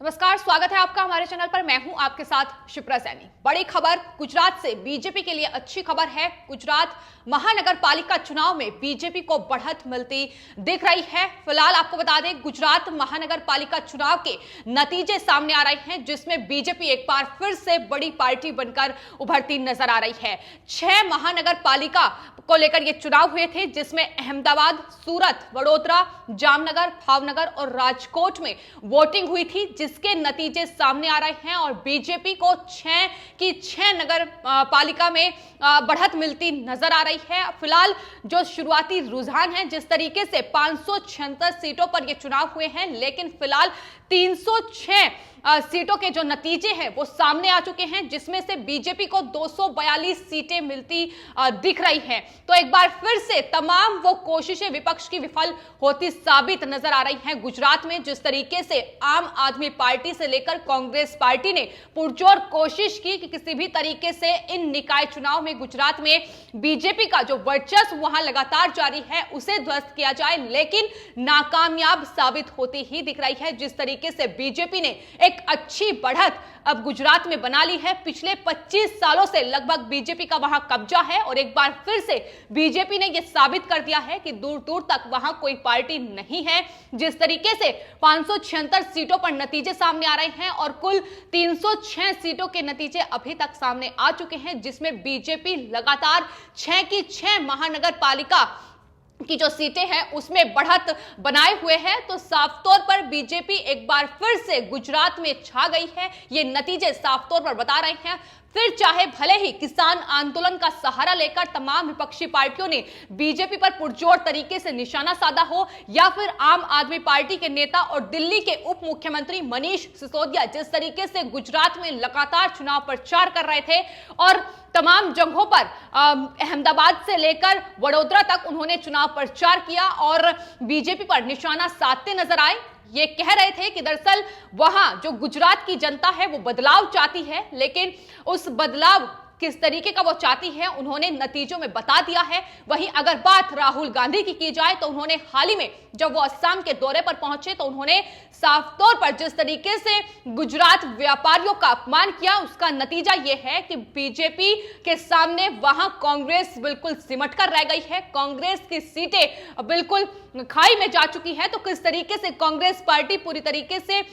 नमस्कार, स्वागत है आपका हमारे चैनल पर। मैं हूं आपके साथ शिप्रा सैनी। बड़ी खबर गुजरात से बीजेपी के लिए अच्छी खबर है। गुजरात महानगर पालिका चुनाव में बीजेपी को बढ़त मिलती दिख रही है। फिलहाल आपको बता दें, गुजरात महानगर पालिका चुनाव के नतीजे सामने आ रहे हैं, जिसमें बीजेपी एक बार फिर से बड़ी पार्टी बनकर उभरती नजर आ रही है। 6 महानगर पालिका को लेकर ये चुनाव हुए थे, जिसमें अहमदाबाद, सूरत, वडोदरा, जामनगर, भावनगर और राजकोट में वोटिंग हुई थी, जिसके नतीजे सामने आ रहे हैं और बीजेपी को 6 की 6 नगर पालिका में बढ़त मिलती नजर आ रही है। फिलहाल जो शुरुआती रुझान है, जिस तरीके से 576 सीटों पर ये चुनाव हुए हैं, लेकिन फिलहाल 306 सीटों के जो नतीजे हैं वो सामने आ चुके हैं, जिसमें से बीजेपी को 242 सीटें मिलती दिख रही हैं। तो एक बार फिर से तमाम वो कोशिशें विपक्ष की विफल होती साबित नजर आ रही हैं। गुजरात में जिस तरीके से आम आदमी पार्टी से लेकर कांग्रेस पार्टी ने पुरजोर कोशिश की कि किसी भी तरीके से इन निकाय चुनाव में गुजरात में बीजेपी का जो वर्चस्व वहां लगातार जारी है उसे ध्वस्त किया जाए, लेकिन नाकामयाब साबित होती ही दिख रही है। जिस तरीके से बीजेपी ने एक अच्छी बढ़त अब गुजरात में बना ली है। पिछले 25 सालों से लगभग बीजेपी का वहां कब्जा है और एक बार फिर से बीजेपी ने यह साबित कर दिया है कि दूर दूर तक वहां कोई पार्टी नहीं है। जिस तरीके से 576 सीटों पर नतीजे सामने आ रहे हैं और कुल 306 सीटों के नतीजे अभी तक सामने आ चुके हैं, जिसमें बीजेपी लगातार 6 की 6 महानगर पालिका की जो सीटें हैं उसमें बढ़त बनाए हुए है। तो साफ तौर पर बीजेपी एक बार फिर से गुजरात में छा गई है, ये नतीजे साफ तौर पर बता रहे हैं। फिर चाहे भले ही किसान आंदोलन का सहारा लेकर तमाम विपक्षी पार्टियों ने बीजेपी पर पुरजोर तरीके से निशाना साधा हो, या फिर आम आदमी पार्टी के नेता और दिल्ली के उप मुख्यमंत्री मनीष सिसोदिया जिस तरीके से गुजरात में लगातार चुनाव प्रचार कर रहे थे और तमाम जगहों पर अहमदाबाद से लेकर वडोदरा तक उन्होंने चुनाव प्रचार किया और बीजेपी पर निशाना साधते नजर आए। ये कह रहे थे कि दरअसल वहां जो गुजरात की जनता है वो बदलाव चाहती है, लेकिन उस बदलाव किस तरीके का वो चाहती है उन्होंने नतीजों में बता दिया है। वहीं अगर बात राहुल गांधी की जाए तो उन्होंने हाल ही में जब वो असम के दौरे पर पहुंचे तो उन्होंने साफ तौर पर जिस तरीके से गुजरात व्यापारियों का अपमान किया, उसका नतीजा यह है कि बीजेपी के सामने वहां कांग्रेस बिल्कुल सिमट कर रह गई है। कांग्रेस की सीटें बिल्कुल खाई में जा चुकी है। तो किस तरीके से कांग्रेस पार्टी पूरी तरीके से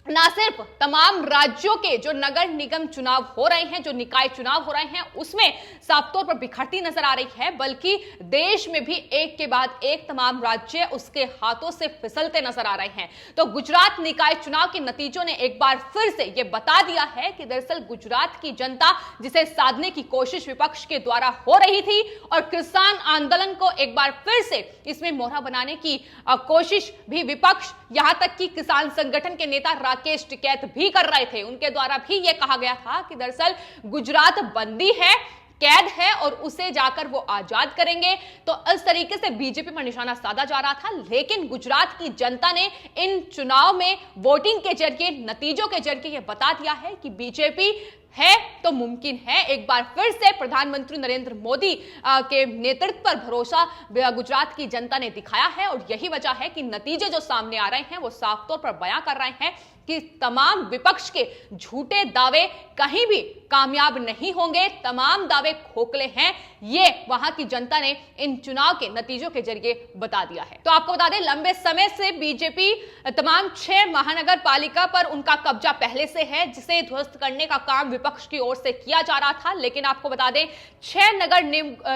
ना सिर्फ तमाम राज्यों के जो नगर निगम चुनाव हो रहे हैं, जो निकाय चुनाव हो रहे हैं, उसमें साफ तौर पर बिखरती नजर आ रही है, बल्कि देश में भी एक के बाद एक तमाम राज्य उसके हाथों से फिसलते नजर आ रहे हैं। तो गुजरात निकाय चुनाव के नतीजों ने एक बार फिर से यह बता दिया है कि दरअसल गुजरात की जनता जिसे साधने की कोशिश विपक्ष के द्वारा हो रही थी और किसान आंदोलन को एक बार फिर से इसमें मोहरा बनाने की कोशिश भी विपक्ष, यहां तक कि किसान संगठन के नेता राकेश टिकैत भी कर रहे थे। उनके द्वारा भी यह कहा गया था कि दरअसल गुजरात बंदी है, कैद है और उसे जाकर वो आजाद करेंगे। तो इस तरीके से बीजेपी पर निशाना साधा जा रहा था, लेकिन गुजरात की जनता ने इन चुनाव में वोटिंग के जरिए, नतीजों के जरिए यह बता दिया है कि बीजेपी है तो मुमकिन है। एक बार फिर से प्रधानमंत्री नरेंद्र मोदी के नेतृत्व पर भरोसा गुजरात की जनता ने दिखाया है और यही वजह है कि नतीजे जो सामने आ रहे हैं वो साफ तौर पर बयां कर रहे हैं कि तमाम विपक्ष के झूठे दावे कहीं भी कामयाब नहीं होंगे, तमाम दावे खोखले हैं। ये वहां की जनता ने इन चुनाव के नतीजों के जरिए बता दिया है। तो आपको बता दें, लंबे समय से बीजेपी तमाम 6 महानगर पालिका पर उनका कब्जा पहले से है, जिसे ध्वस्त करने का काम विपक्ष की ओर से किया जा रहा था। लेकिन आपको बता दें, 6 नगर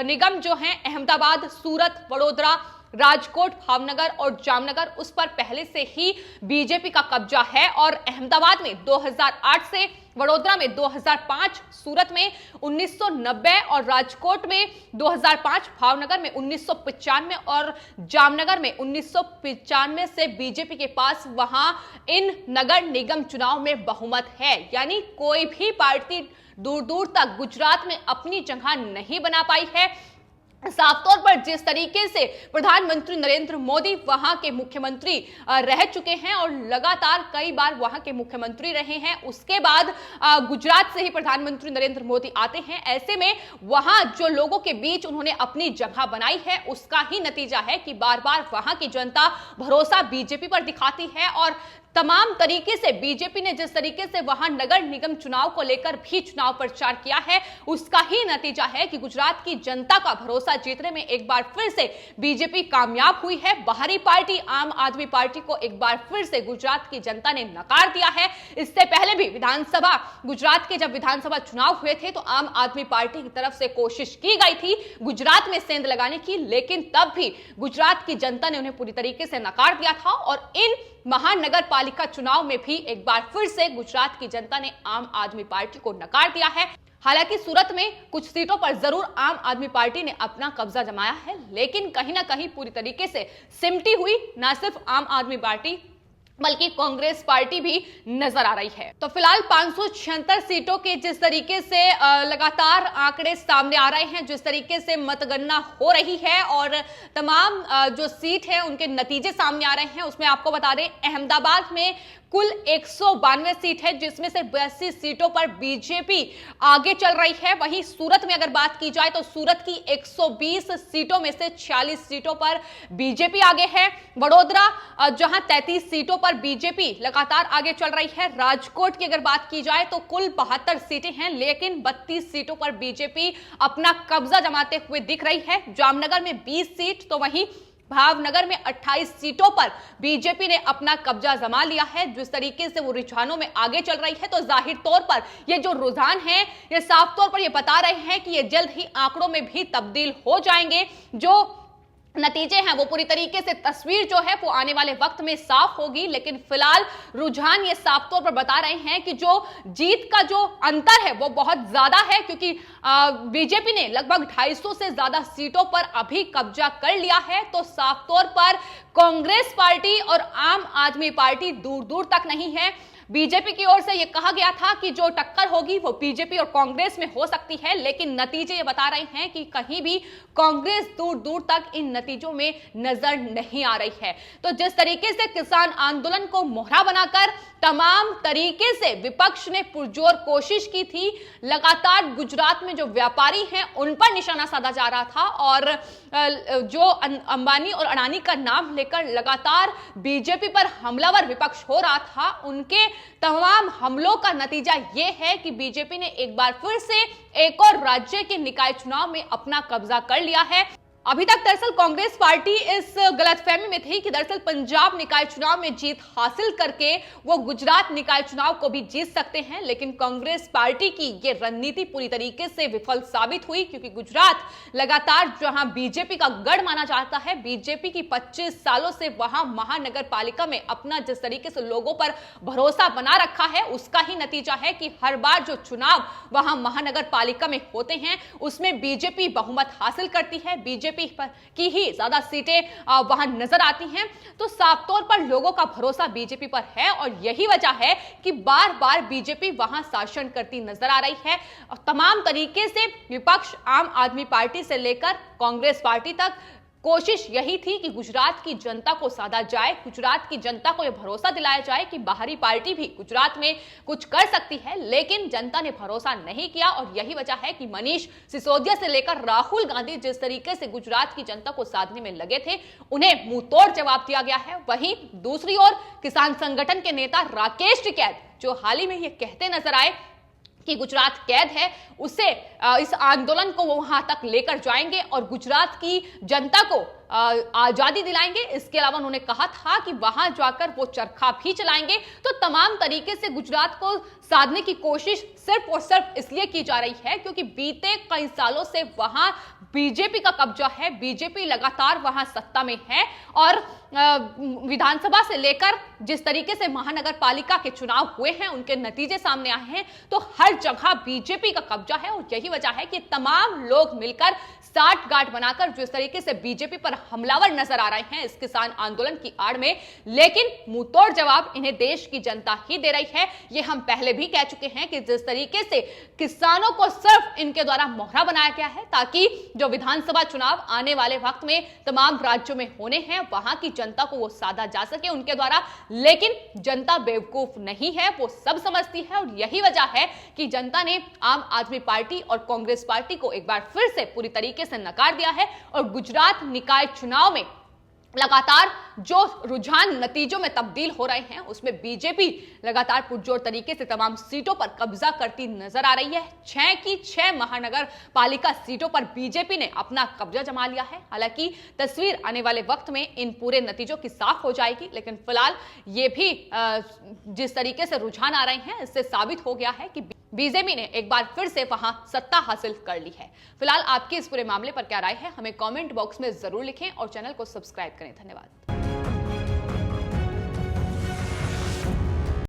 निगम जो हैं अहमदाबाद, सूरत, वडोदरा, राजकोट, भावनगर और जामनगर, उस पर पहले से ही बीजेपी का कब्जा है और अहमदाबाद में 2008 से, वडोदरा में 2005, सूरत में 1990 और राजकोट में 2005, भावनगर में 1995 और जामनगर में 1995 से बीजेपी के पास वहां इन नगर निगम चुनाव में बहुमत है। यानी कोई भी पार्टी दूर दूर तक गुजरात में अपनी जगह नहीं बना पाई है। साफ तौर पर जिस तरीके से प्रधानमंत्री नरेंद्र मोदी वहां के मुख्यमंत्री रह चुके हैं और लगातार कई बार वहां के मुख्यमंत्री रहे हैं, उसके बाद गुजरात से ही प्रधानमंत्री नरेंद्र मोदी आते हैं। ऐसे में वहां जो लोगों के बीच उन्होंने अपनी जगह बनाई है, उसका ही नतीजा है कि बार बार वहां की जनता भरोसा बीजेपी पर दिखाती है और तमाम तरीके से बीजेपी ने जिस तरीके से वहां नगर निगम चुनाव को लेकर भी चुनाव प्रचार किया है, उसका ही नतीजा है कि गुजरात की जनता का भरोसा जीतने में एक बार फिर से बीजेपी कामयाब हुई है। बाहरी पार्टी आम आदमी पार्टी को एक बार फिर से गुजरात की जनता ने नकार दिया है। इससे पहले भी गुजरात के जब विधानसभा चुनाव हुए थे तो आम आदमी पार्टी की तरफ से कोशिश की गई थी गुजरात में सेंध लगाने की, लेकिन तब भी गुजरात की जनता ने उन्हें पूरी तरीके से नकार दिया था। और इन महानगर पालिका चुनाव में भी एक बार फिर से गुजरात की जनता ने आम आदमी पार्टी को नकार दिया है। हालांकि सूरत में कुछ सीटों पर जरूर आम आदमी पार्टी ने अपना कब्जा जमाया है, लेकिन कहीं ना कहीं पूरी तरीके से सिमटी हुई ना सिर्फ आम आदमी पार्टी बल्कि कांग्रेस पार्टी भी नजर आ रही है। तो फिलहाल 576 सीटों के जिस तरीके से लगातार आंकड़े सामने आ रहे हैं, जिस तरीके से मतगणना हो रही है और तमाम जो सीट है उनके नतीजे सामने आ रहे हैं, उसमें आपको बता दें अहमदाबाद में कुल 192 सीट है, जिसमें से 82 सीटों पर बीजेपी आगे चल रही है। वहीं सूरत में अगर बात की जाए तो सूरत की 120 सीटों में से 46 सीटों पर बीजेपी आगे है। वडोदरा जहां 33 सीटों पर बीजेपी लगातार आगे चल रही है। राजकोट की अगर बात की जाए तो कुल 72 सीटें हैं, लेकिन 32 सीटों पर बीजेपी अपना कब्जा जमाते हुए दिख रही है। जामनगर में 20 सीट तो वहीं भावनगर में 28 सीटों पर बीजेपी ने अपना कब्जा जमा लिया है। जिस तरीके से वो रुझानों में आगे चल रही है, तो जाहिर तौर पर ये जो रुझान है ये साफ तौर पर ये बता रहे हैं कि ये जल्द ही आंकड़ों में भी तब्दील हो जाएंगे। जो नतीजे हैं वो पूरी तरीके से तस्वीर जो है वो आने वाले वक्त में साफ होगी, लेकिन फिलहाल रुझान ये साफ तौर पर बता रहे हैं कि जो जीत का जो अंतर है वो बहुत ज्यादा है, क्योंकि बीजेपी ने लगभग 250 से ज्यादा सीटों पर अभी कब्जा कर लिया है। तो साफ तौर पर कांग्रेस पार्टी और आम आदमी पार्टी दूर दूर तक नहीं है। बीजेपी की ओर से यह कहा गया था कि जो टक्कर होगी वो बीजेपी और कांग्रेस में हो सकती है, लेकिन नतीजे ये बता रहे हैं कि कहीं भी कांग्रेस दूर दूर तक इन नतीजों में नजर नहीं आ रही है। तो जिस तरीके से किसान आंदोलन को मोहरा बनाकर तमाम तरीके से विपक्ष ने पुरजोर कोशिश की थी, लगातार गुजरात में जो व्यापारी हैं उन पर निशाना साधा जा रहा था और जो अंबानी और अडानी का नाम लेकर लगातार बीजेपी पर हमलावर विपक्ष हो रहा था, उनके तमाम हमलों का नतीजा यह है कि बीजेपी ने एक बार फिर से एक और राज्य के निकाय चुनाव में अपना कब्जा कर लिया है। अभी तक दरअसल कांग्रेस पार्टी इस गलतफहमी में थी कि दरअसल पंजाब निकाय चुनाव में जीत हासिल करके वो गुजरात निकाय चुनाव को भी जीत सकते हैं, लेकिन कांग्रेस पार्टी की ये रणनीति पूरी तरीके से विफल साबित हुई, क्योंकि गुजरात लगातार जहां बीजेपी का गढ़ माना जाता है, बीजेपी की 25 सालों से वहां महानगर पालिका में अपना जिस तरीके से लोगों पर भरोसा बना रखा है, उसका ही नतीजा है कि हर बार जो चुनाव वहां महानगर पालिका में होते हैं उसमें बीजेपी बहुमत हासिल करती है, बीजेपी की ही ज्यादा सीटें वहां नजर आती हैं। तो साफ तौर पर लोगों का भरोसा बीजेपी पर है और यही वजह है कि बार बार बीजेपी वहां शासन करती नजर आ रही है। तमाम तरीके से विपक्ष आम आदमी पार्टी से लेकर कांग्रेस पार्टी तक कोशिश यही थी कि गुजरात की जनता को साधा जाए, गुजरात की जनता को यह भरोसा दिलाया जाए कि बाहरी पार्टी भी गुजरात में कुछ कर सकती है, लेकिन जनता ने भरोसा नहीं किया। और यही वजह है कि मनीष सिसोदिया से लेकर राहुल गांधी जिस तरीके से गुजरात की जनता को साधने में लगे थे, उन्हें मुंहतोड़ जवाब दिया गया है। वहीं दूसरी ओर किसान संगठन के नेता राकेश टिकैत जो हाल ही में ये कहते नजर आए कि गुजरात कैद है, उसे इस आंदोलन को वो वहां तक लेकर जाएंगे और गुजरात की जनता को आजादी दिलाएंगे। इसके अलावा उन्होंने कहा था कि वहां जाकर वो चरखा भी चलाएंगे। तो तमाम तरीके से गुजरात को साधने की कोशिश सिर्फ और सिर्फ इसलिए की जा रही है क्योंकि बीते कई सालों से वहां बीजेपी का कब्जा है, बीजेपी लगातार वहां सत्ता में है और विधानसभा से लेकर जिस तरीके से महानगर पालिका के चुनाव हुए हैं उनके नतीजे सामने आए हैं, तो हर जगह बीजेपी का कब्जा है। और यही वजह है कि तमाम लोग मिलकर साठगांठ बनाकर जिस तरीके से बीजेपी पर हमलावर नजर आ रहे हैं इस किसान आंदोलन की आड़ में, लेकिन मुंहतोड़ जवाब इन्हें देश की जनता ही दे रही है। ये हम पहले भी कह चुके हैं कि जिस तरीके से किसानों को सिर्फ इनके द्वारा मोहरा बनाया गया है ताकि जो विधानसभा चुनाव आने वाले वक्त में तमाम राज्यों में होने हैं वहां की जनता को वो साधा जा सके उनके द्वारा, लेकिन जनता बेवकूफ नहीं है, वो सब समझती है। और यही वजह है कि जनता ने आम आदमी पार्टी और कांग्रेस पार्टी को एक बार फिर से पूरी तरीके से नकार दिया है और गुजरात निकाय चुनाव में लगातार जो रुझान नतीजों में तब्दील हो रहे हैं उसमें बीजेपी लगातार पुरजोर तरीके से तमाम सीटों पर कब्जा करती नजर आ रही है। 6 की 6 महानगर पालिका सीटों पर बीजेपी ने अपना कब्जा जमा लिया है। हालांकि तस्वीर आने वाले वक्त में इन पूरे नतीजों की साफ हो जाएगी, लेकिन फिलहाल ये भी जिस तरीके से रुझान आ रहे हैं इससे साबित हो गया है कि बीजेपी ने एक बार फिर से वहां सत्ता हासिल कर ली है। फिलहाल आपकी इस पूरे मामले पर क्या राय है, हमें कमेंट बॉक्स में जरूर लिखें और चैनल को सब्सक्राइब करें। धन्यवाद।